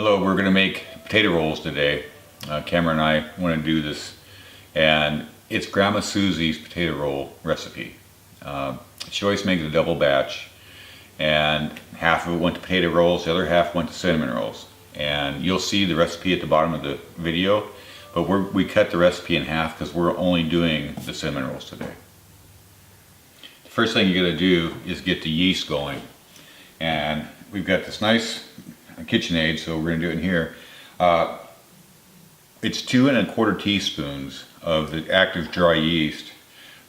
Hello, we're going to make potato rolls today. Cameron and I want to do this, and it's Grandma Susie's potato roll recipe. She always makes a double batch, and half of it went to potato rolls, the other half went to cinnamon rolls. And you'll see the recipe at the bottom of the video, but we cut the recipe in half because we're only doing the cinnamon rolls today. The first thing you got to do is get the yeast going, and we've got this nice KitchenAid, so we're going to do it in here. It's 2 1/4 teaspoons of the active dry yeast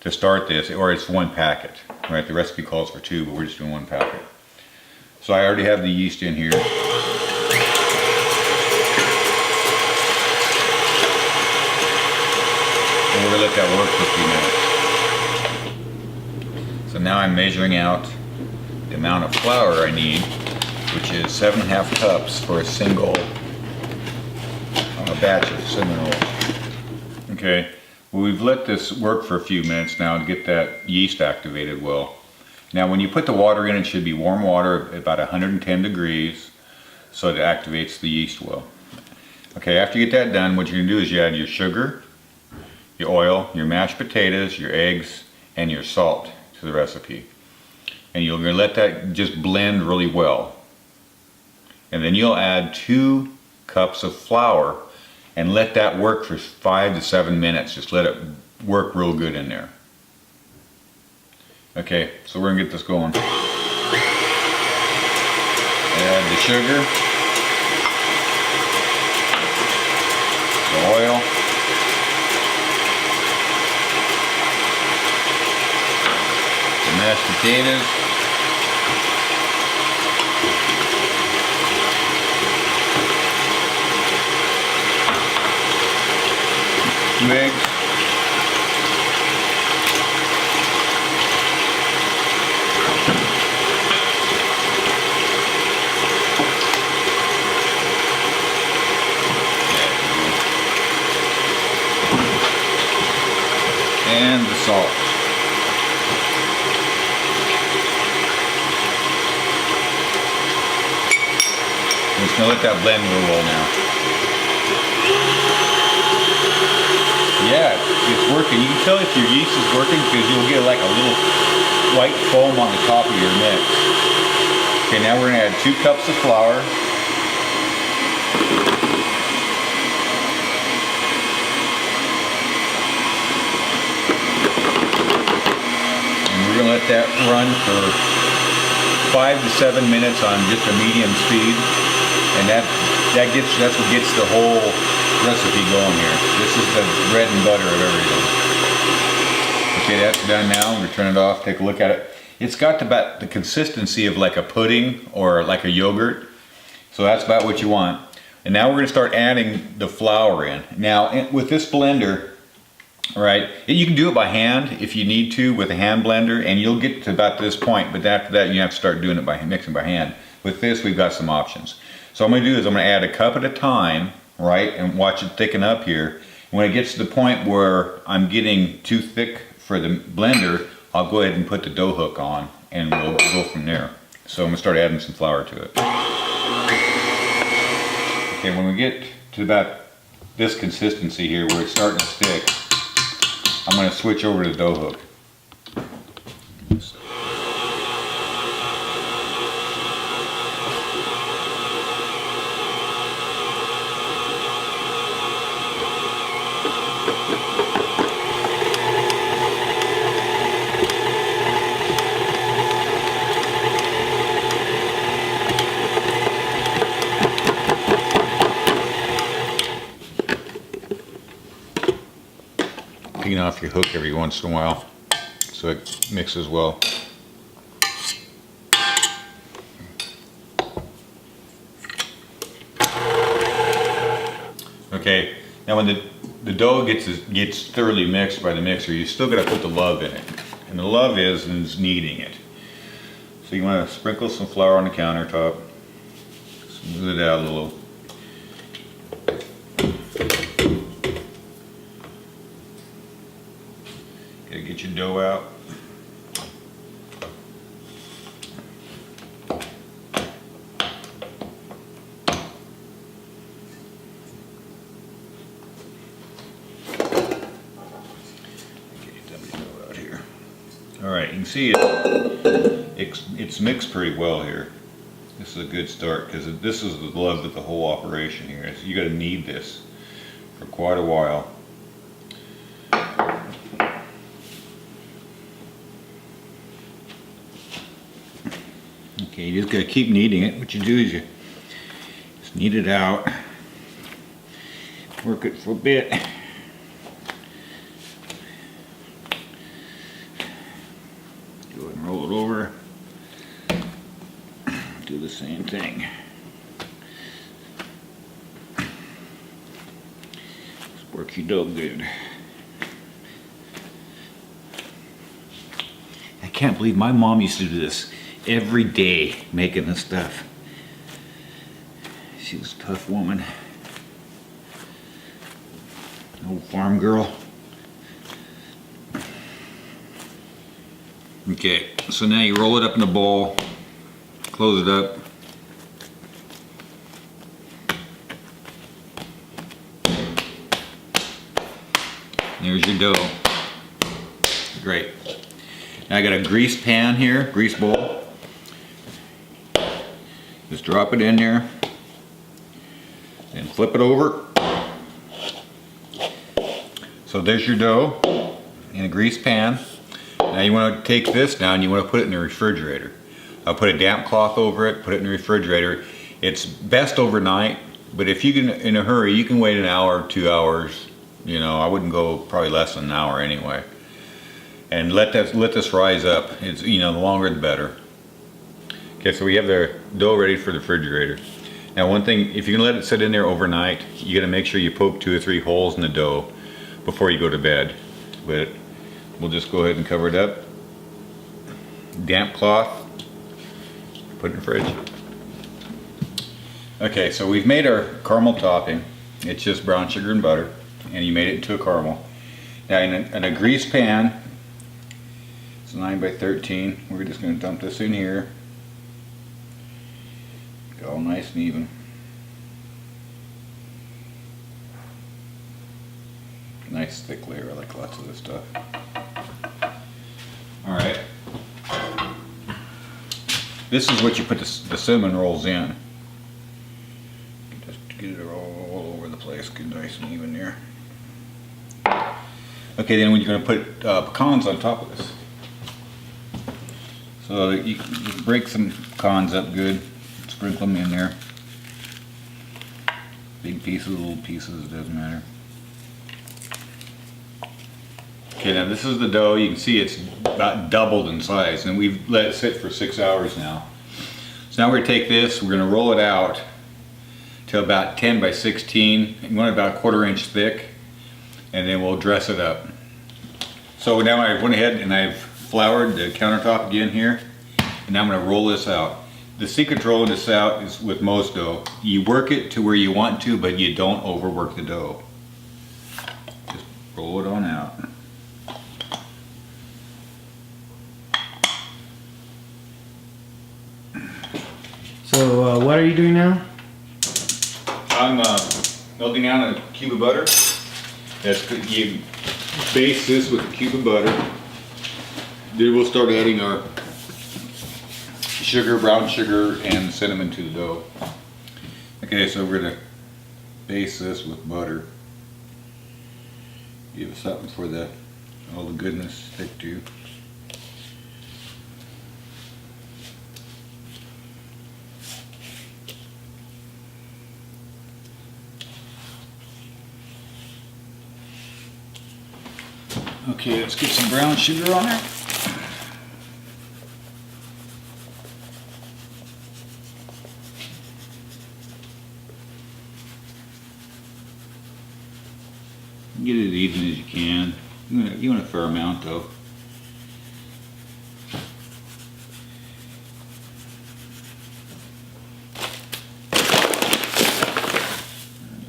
to start this, or it's 1 packet, right? The recipe calls for 2, but we're just doing 1 packet. So I already have the yeast in here. And we're going to let that work for a few minutes. So now I'm measuring out the amount of flour I need, which is 7½ cups for a single batch of cinnamon rolls. Okay, well, we've let this work for a few minutes now to get that yeast activated well. Now when you put the water in, it should be warm water at about 110 degrees so it activates the yeast well. Okay, after you get that done, what you're going to do is you add your sugar, your oil, your mashed potatoes, your eggs, and your salt to the recipe. And you're going to let that just blend really well. And then you'll add 2 cups of flour and let that work for 5 to 7 minutes. Just let it work real good in there. Okay, so we're gonna get this going. Add the sugar, the oil, the mashed potatoes, 2 eggs, and the salt. I'm just going to let that blend real well now. Yeah, it's working. You can tell if your yeast is working because you'll get like a little white foam on the top of your mix. Okay, now we're going to add 2 cups of flour. And we're going to let that run for 5 to 7 minutes on just a medium speed. And that's what gets the whole recipe going here. This is the bread and butter of everything. Okay, that's done now. I'm going to turn it off, take a look at it. It's got about the consistency of like a pudding or like a yogurt. So that's about what you want. And now we're going to start adding the flour in. Now with this blender, right, you can do it by hand if you need to with a hand blender, and you'll get to about this point, but after that you have to start doing it by mixing by hand. With this we've got some options. So what I'm going to do is I'm going to add a cup at a time, right, and watch it thicken up here. When it gets to the point where I'm getting too thick for the blender, I'll go ahead and put the dough hook on and we'll go from there. So I'm going to start adding some flour to it. Okay, when we get to about this consistency here where it's starting to stick, I'm going to switch over to the dough hook. Clean off your hook every once in a while so it mixes well. Okay, now when the dough gets thoroughly mixed by the mixer, you still got to put the love in it, and the love is kneading it. So you want to sprinkle some flour on the countertop, smooth it out a little. Get your dough out. All right, you can see it's mixed pretty well here. This is a good start because this is the love of the whole operation here. You got to knead this for quite a while. Okay, you just got to keep kneading it. What you do is you just knead it out, work it for a bit. Go ahead and roll it over. Do the same thing. Just work your dough good. I can't believe my mom used to do this every day, making this stuff. She was a tough woman. Old farm girl. Okay, so now you roll it up in a ball, close it up. There's your dough. Great. Now I got a grease pan here, grease bowl. Just drop it in there, then flip it over. So there's your dough in a grease pan. Now you want to take this now and you want to put it in the refrigerator. I'll put a damp cloth over it, put it in the refrigerator. It's best overnight, but if you can, in a hurry, you can wait an hour, 2 hours. You know, I wouldn't go probably less than an hour anyway. And let this rise up. It's, you know, the longer the better. Okay, so we have the dough ready for the refrigerator. Now one thing, if you can let it sit in there overnight, you gotta make sure you poke 2 or 3 holes in the dough before you go to bed. But we'll just go ahead and cover it up. Damp cloth, put it in the fridge. Okay, so we've made our caramel topping. It's just brown sugar and butter, and you made it into a caramel. Now in a grease pan, it's 9 by 13, we're just gonna dump this in here. All nice and even. Nice thick layer, I like lots of this stuff. Alright. This is what you put the cinnamon rolls in. Just get it all over the place, get nice and even there. Okay, then you're going to put pecans on top of this. So you break some pecans up good. Sprinkle them in there. Big pieces, little pieces, it doesn't matter. Okay, now this is the dough. You can see it's about doubled in size, and we've let it sit for 6 hours now. So now we're going to take this, we're going to roll it out to about 10 by 16. You want it about 1/4 inch thick, and then we'll dress it up. So now I went ahead and I've floured the countertop again here, and now I'm going to roll this out. The secret to rolling this out is with most dough. You work it to where you want to, but you don't overwork the dough. Just roll it on out. So what are you doing now? I'm melting down a cube of butter. You base this with a cube of butter. Then we'll start adding our sugar, brown sugar, and cinnamon to the dough. Okay, so we're going to base this with butter. Give us something for all the goodness to stick to. Okay, let's get some brown sugar on there. Get it as even as you can. You want a fair amount though.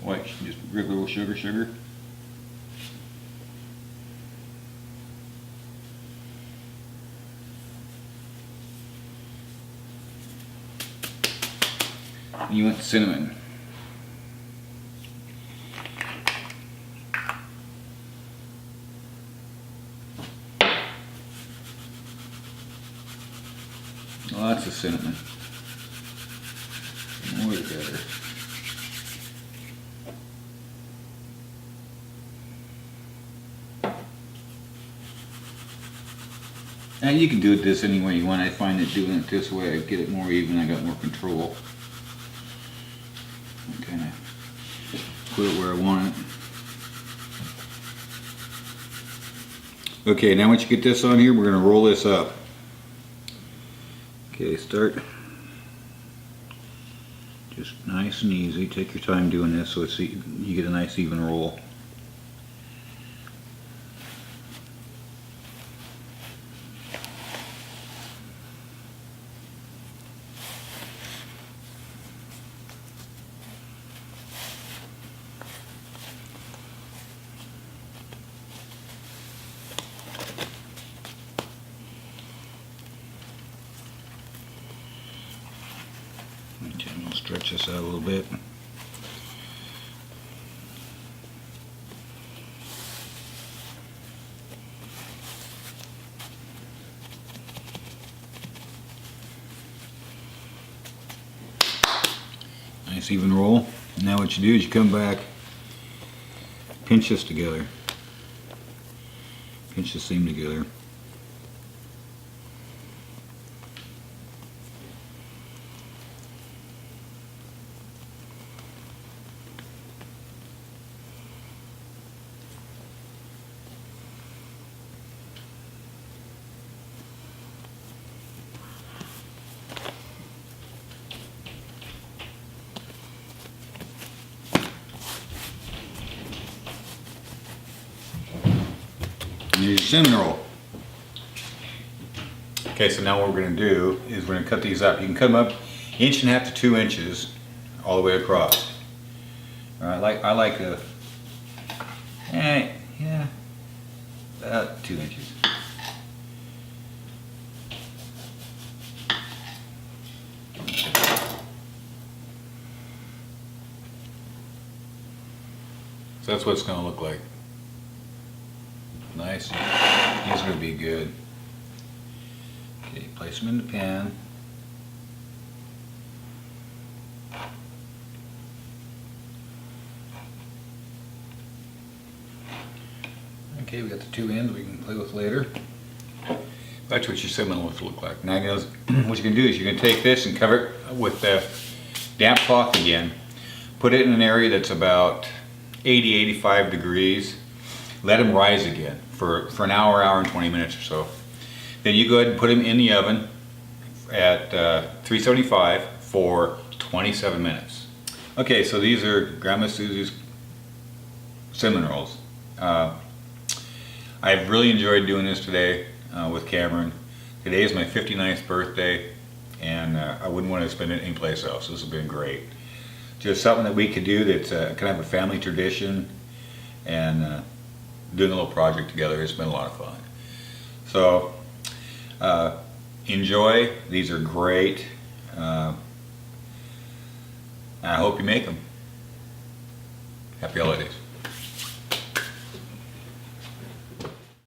White, just regular sugar. You want cinnamon. Lots of cinnamon. The more the better. Now you can do it this any way you want. I find that doing it this way, I get it more even, I got more control. I kind of put it where I want it. Okay, now once you get this on here, we're going to roll this up. Okay, start just nice and easy. Take your time doing this so it's, you get a nice even roll. Okay, I'm going to stretch this out a little bit. Nice even roll. Now what you do is you come back, pinch this together. Pinch the seam together. There's your cinnamon roll. Okay, so now what we're going to do is we're going to cut these up. You can cut them up 1.5 to 2 inches all the way across. All right, I like a, yeah, about 2 inches. So that's what it's going to look like. Nice. These are going to be good. Okay, place them in the pan. Okay, we got the 2 ends we can play with later. That's what your cinnamon rolls look like. Now, what you can do is you can take this and cover it with the damp cloth again. Put it in an area that's about 80-85 degrees. Let them rise again for an hour, hour and 20 minutes or so. Then you go ahead and put them in the oven at 375 for 27 minutes. Okay, so these are Grandma Susie's cinnamon rolls. I've really enjoyed doing this today with Cameron. Today is my 59th birthday, and I wouldn't want to spend it anyplace else. This has been great. Just something that we could do that's kind of a family tradition, and doing a little project together. It's been a lot of fun. So enjoy. These are great. I hope you make them. Happy holidays.